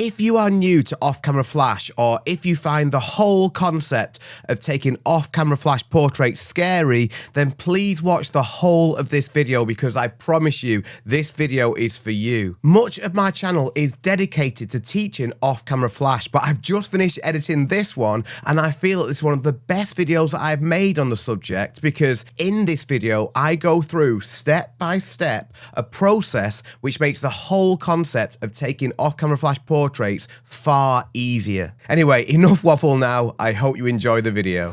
If you are new to off-camera flash, or if you find the whole concept of taking off-camera flash portraits scary, then please watch the whole of this video because I promise you this video is for you. Much of my channel is dedicated to teaching off-camera flash, but I've just finished editing this one and I feel that this is one of the best videos that I've made on the subject because in this video I go through step by step a process which makes the whole concept of taking off-camera flash portraits far easier. Anyway, enough waffle now. I hope you enjoy the video.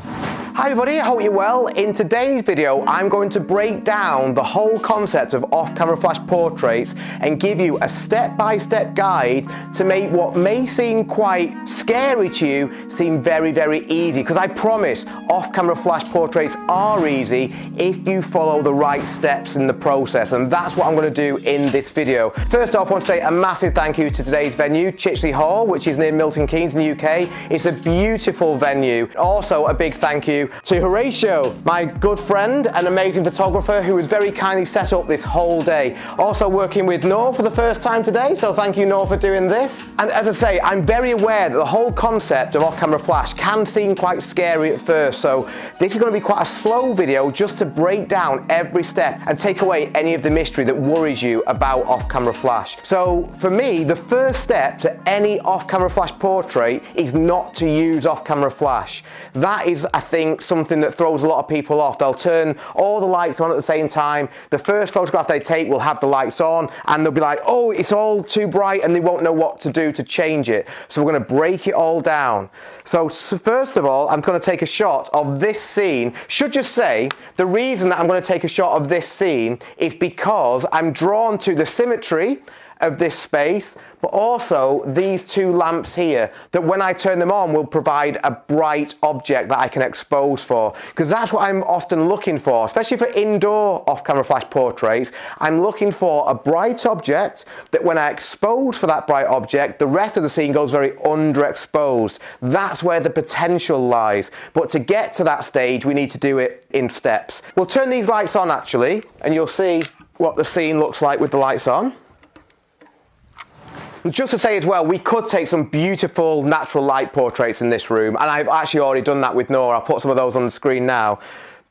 Hi everybody, I hope you're well. In today's video, I'm going to break down the whole concept of off-camera flash portraits and give you a step-by-step guide to make what may seem quite scary to you seem very, very easy. Because I promise, off-camera flash portraits are easy if you follow the right steps in the process, and that's what I'm going to do in this video. First off, I want to say a massive thank you to today's venue, Chichley Hall, which is near Milton Keynes in the UK. It's a beautiful venue. Also, a big thank you to Horatiu, my good friend and amazing photographer who has very kindly set up this whole day. Also working with Noor for the first time today, so thank you Noor for doing this. And as I say, I'm very aware that the whole concept of off-camera flash can seem quite scary at first, so this is going to be quite a slow video just to break down every step and take away any of the mystery that worries you about off-camera flash. So for me, the first step to any off-camera flash portrait is not to use off-camera flash. That is, I think, something that throws a lot of people off. They'll turn all the lights on at the same time. The first photograph they take will have the lights on and they'll be like, oh, it's all too bright, and they won't know what to do to change it. So we're going to break it all down. So first of all, I'm going to take a shot of this scene. Should just say, the reason that I'm going to take a shot of this scene is because I'm drawn to the symmetry of this space, but also these two lamps here that when I turn them on will provide a bright object that I can expose for, because that's what I'm often looking for, especially for indoor off-camera flash portraits. I'm looking for a bright object that when I expose for that bright object, the rest of the scene goes very underexposed. That's where the potential lies, but to get to that stage we need to do it in steps. We'll turn these lights on actually and you'll see what the scene looks like with the lights on. Just to say as well, we could take some beautiful natural light portraits in this room, and I've actually already done that with Noor. I'll put some of those on the screen now.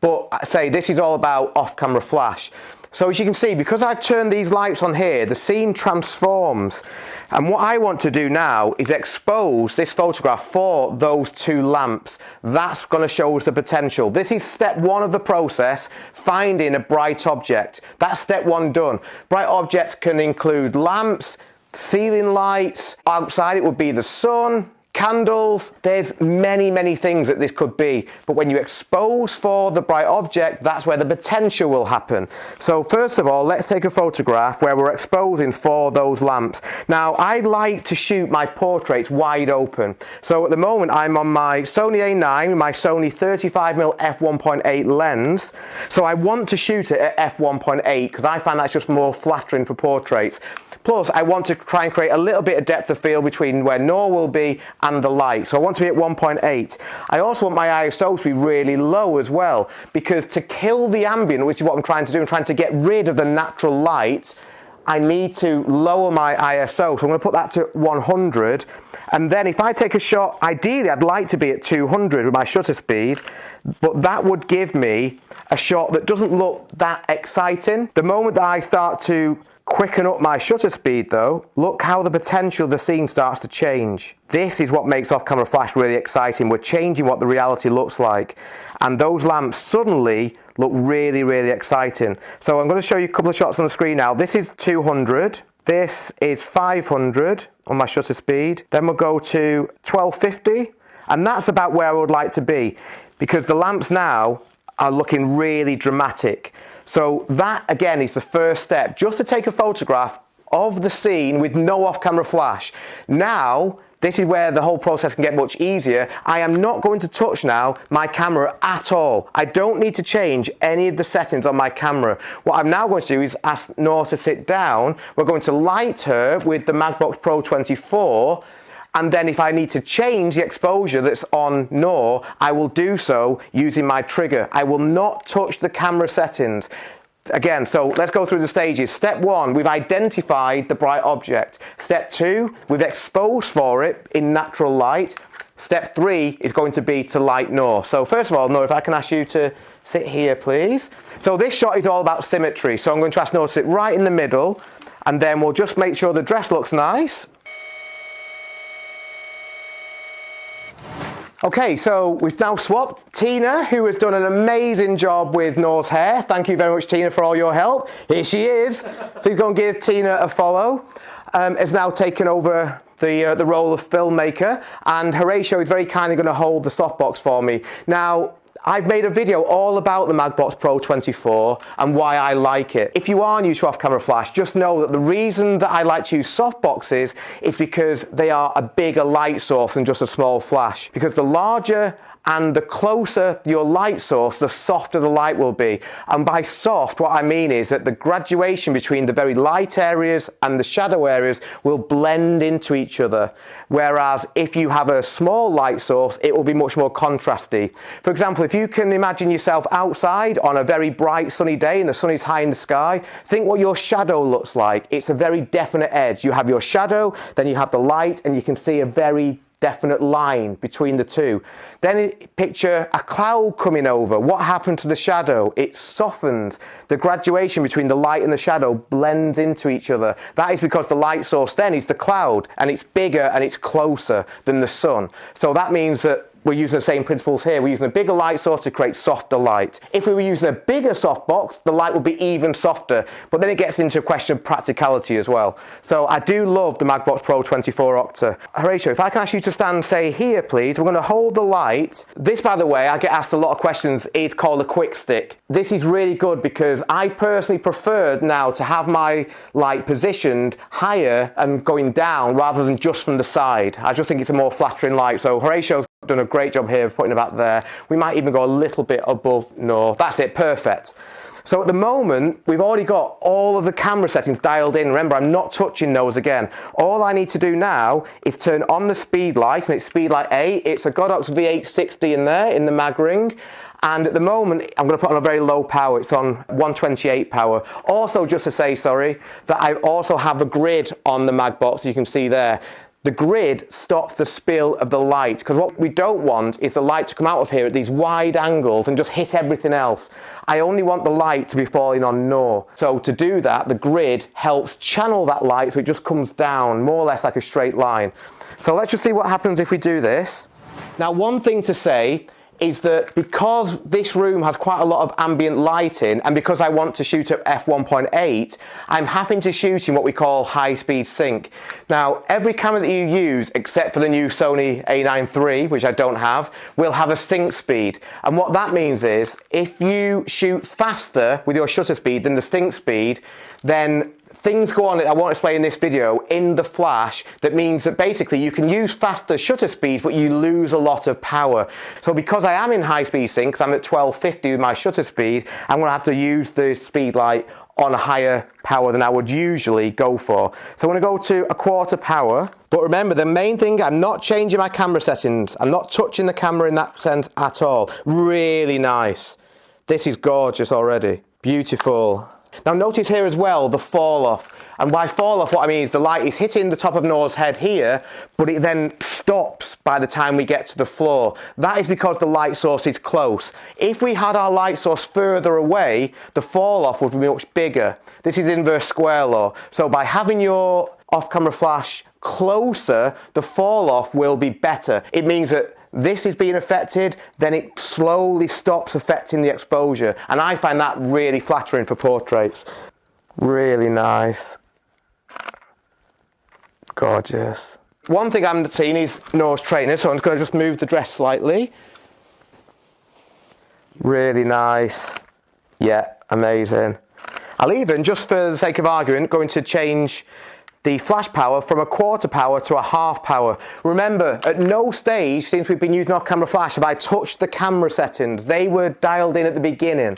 But I say this is all about off-camera flash. So as you can see, because I've turned these lights on here, the scene transforms. And what I want to do now is expose this photograph for those two lamps. That's going to show us the potential. This is step one of the process, finding a bright object. That's step one done. Bright objects can include lamps, ceiling lights, outside it would be the sun, candles. There's many, many things that this could be, but when you expose for the bright object, that's where the potential will happen. So first of all, let's take a photograph where we're exposing for those lamps. Now, I like to shoot my portraits wide open. So at the moment, I'm on my Sony A9, my Sony 35mm f1.8 lens. So I want to shoot it at f1.8 because I find that's just more flattering for portraits. Plus, I want to try and create a little bit of depth of field between where Noor will be and the light. So I want to be at 1.8. I also want my ISO to be really low as well, because to kill the ambient, which is what I'm trying to do, I'm trying to get rid of the natural light, I need to lower my ISO. So I'm going to put that to 100. And then if I take a shot, ideally I'd like to be at 200 with my shutter speed, but that would give me a shot that doesn't look that exciting. The moment that I start to quicken up my shutter speed though, look how the potential of the scene starts to change. This is what makes off-camera flash really exciting. We're changing what the reality looks like. And those lamps suddenly look really, really exciting. So I'm going to show you a couple of shots on the screen now. This is 200. This is 500 on my shutter speed. Then we'll go to 1250. And that's about where I would like to be, because the lamps now are looking really dramatic. So that again is the first step, just to take a photograph of the scene with no off-camera flash. Now, this is where the whole process can get much easier. I am not going to touch now my camera at all. I don't need to change any of the settings on my camera. What I'm now going to do is ask Noor to sit down. We're going to light her with the Magbox Pro 24. And then if I need to change the exposure that's on Noor, I will do so using my trigger. I will not touch the camera settings. Again, so let's go through the stages. Step 1, we've identified the bright object. Step 2, we've exposed for it in natural light. Step 3 is going to be to light Noor. So first of all, Noor, if I can ask you to sit here, please. So this shot is all about symmetry. So I'm going to ask Noor to sit right in the middle, and then we'll just make sure the dress looks nice. Okay, so we've now swapped. Tina, who has done an amazing job with Noor's hair. Thank you very much, Tina, for all your help. Here she is. Please go and give Tina a follow. Has now taken over the role of filmmaker, and Horatiu is very kindly going to hold the softbox for me. Now, I've made a video all about the Magbox Pro 24 and why I like it. If you are new to off-camera flash, just know that the reason that I like to use softboxes is because they are a bigger light source than just a small flash. Because the larger and the closer your light source, the softer the light will be. And by soft, what I mean is that the graduation between the very light areas and the shadow areas will blend into each other. Whereas if you have a small light source, it will be much more contrasty. For example, if you can imagine yourself outside on a very bright sunny day and the sun is high in the sky, think what your shadow looks like. It's a very definite edge. You have your shadow, then you have the light, and you can see a very definite line between the two. Then picture a cloud coming over. What happened to the shadow? It softened. The graduation between the light and the shadow blends into each other. That is because the light source then is the cloud, and it's bigger and it's closer than the sun. So that means that we're using the same principles here. We're using a bigger light source to create softer light. If we were using a bigger softbox, the light would be even softer, but then it gets into a question of practicality as well. So I do love the Magbox Pro 24 Octa. Horatiu, if I can ask you to stand, say, here, please. We're going to hold the light. This, by the way, I get asked a lot of questions. It's called a quick stick. This is really good because I personally prefer now to have my light positioned higher and going down rather than just from the side. I just think it's a more flattering light. So Horatiu's done a great job here of putting it back there. We might even go a little bit above Noor. That's it, perfect. So at the moment, we've already got all of the camera settings dialed in. Remember, I'm not touching those again. All I need to do now is turn on the speed light, and it's speed light A. It's a Godox V860 in there, in the mag ring. And at the moment, I'm going to put on a very low power. It's on 128 power. Also, just to say, sorry, that I also have a grid on the Magbox, you can see there. The grid stops the spill of the light, because what we don't want is the light to come out of here at these wide angles and just hit everything else. I only want the light to be falling on Noor. So to do that, the grid helps channel that light so it just comes down more or less like a straight line. So let's just see what happens if we do this. Now, one thing to say is that because this room has quite a lot of ambient lighting, and because I want to shoot at f1.8, I'm having to shoot in what we call high-speed sync. Now, every camera that you use, except for the new Sony A9 III, which I don't have, will have a sync speed. And what that means is, if you shoot faster with your shutter speed than the sync speed, then things go on, I won't explain in this video, in the flash, that means that basically you can use faster shutter speeds, but you lose a lot of power. So because I am in high speed sync, because I'm at 1250 with my shutter speed, I'm going to have to use the speed light on a higher power than I would usually go for. So I'm going to go to a quarter power. But remember, the main thing, I'm not changing my camera settings. I'm not touching the camera in that sense at all. Really nice. This is gorgeous already. Beautiful. Now notice here as well the fall off, and by fall off what I mean is the light is hitting the top of Noor's head here, but it then stops by the time we get to the floor. That is because the light source is close. If we had our light source further away, the fall off would be much bigger. This is inverse square law. So by having your off-camera flash closer, the fall off will be better. It means that this is being affected, then it slowly stops affecting the exposure. And I find that really flattering for portraits. Really nice. Gorgeous. One thing I haven't seen is Noor's trainer, so I'm just going to just move the dress slightly. Really nice. Yeah, amazing. I'll even, just for the sake of argument, going to change the flash power from a quarter power to a half power. Remember, at no stage since we've been using off-camera flash have I touched the camera settings. They were dialed in at the beginning.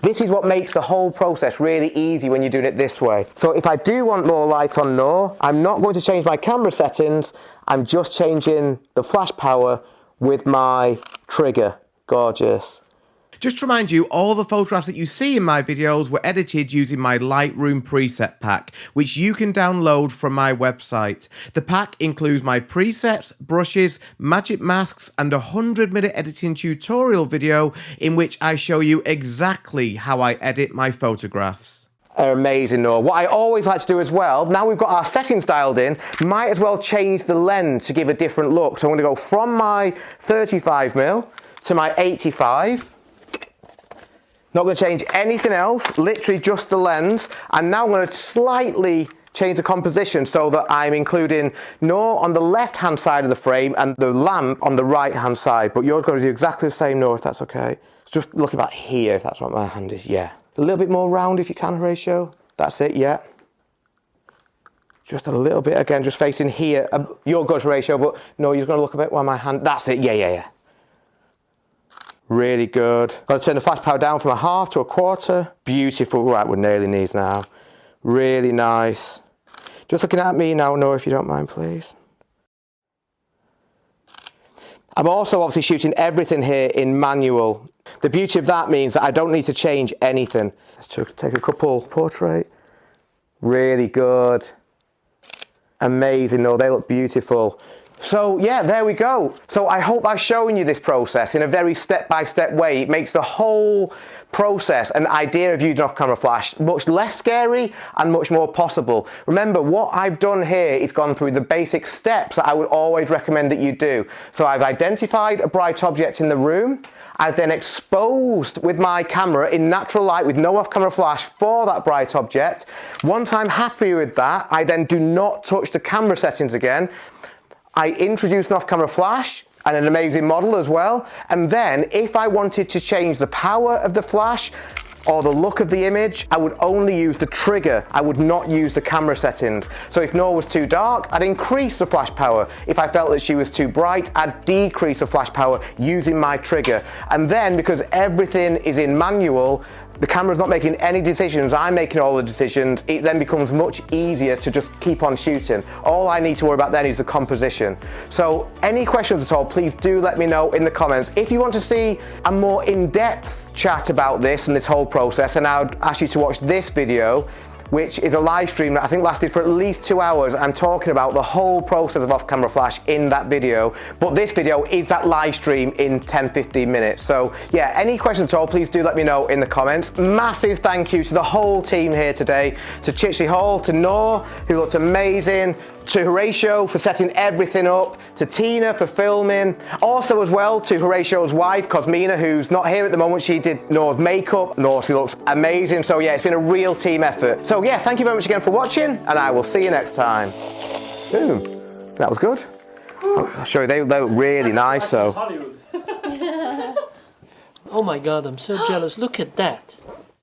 This is what makes the whole process really easy when you're doing it this way. So if I do want more light on Noor, I'm not going to change my camera settings. I'm just changing the flash power with my trigger. Gorgeous. Just to remind you, all the photographs that you see in my videos were edited using my Lightroom preset pack, which you can download from my website. The pack includes my presets, brushes, magic masks, and a 100-minute editing tutorial video in which I show you exactly how I edit my photographs. Amazing, Noor. What I always like to do as well, now we've got our settings dialed in, might as well change the lens to give a different look. So I'm going to go from my 35mm to my 85. Not going to change anything else, literally just the lens. And now I'm going to slightly change the composition so that I'm including Noor on the left-hand side of the frame and the lamp on the right-hand side. But you're going to do exactly the same, Noor, if that's okay. Just look about here, if that's what my hand is, yeah. A little bit more round if you can, Horatio. That's it, yeah. Just a little bit, again, just facing here. You're good, Horatio, but no, you're going to look a bit while my hand... That's it, yeah. Really good. Going to turn the flash power down from a half to a quarter. Beautiful. Right, we're nailing these now. Really nice. Just looking at me now, Noor, if you don't mind, please. I'm also obviously shooting everything here in manual. The beauty of that means that I don't need to change anything. Let's take a couple portrait. Really good. Amazing, Noor, they look beautiful. So yeah, there we go. So I hope I've shown you this process in a very step-by-step way. It makes the whole process and idea of using off-camera flash much less scary and much more possible. Remember, what I've done here is gone through the basic steps that I would always recommend that you do. So I've identified a bright object in the room. I've then exposed with my camera in natural light with no off-camera flash for that bright object. Once I'm happy with that, I then do not touch the camera settings again. I introduce an off-camera flash and an amazing model as well. And then if I wanted to change the power of the flash or the look of the image, I would only use the trigger. I would not use the camera settings. So if Noor was too dark, I'd increase the flash power. If I felt that she was too bright, I'd decrease the flash power using my trigger. And then because everything is in manual, the camera's not making any decisions, I'm making all the decisions, it then becomes much easier to just keep on shooting. All I need to worry about then is the composition. So any questions at all, please do let me know in the comments. If you want to see a more in-depth chat about this and this whole process, and I would ask you to watch this video, which is a live stream that I think lasted for at least 2 hours. I'm talking about the whole process of off-camera flash in that video, but this video is that live stream in 10-15 minutes. So yeah, any questions at all, please do let me know in the comments. Massive thank you to the whole team here today, to Chichley Hall, to Noor, who looked amazing, to Horatio for setting everything up, to Tina for filming, also as well to Horatio's wife, Cosmina, who's not here at the moment. She did Noor's makeup. Noor, she looks amazing. So yeah, it's been a real team effort. So yeah, thank you very much again for watching, and I will see you next time. Boom. That was good. I'll show you, they look really nice, so. Oh my God, I'm so jealous. Look at that.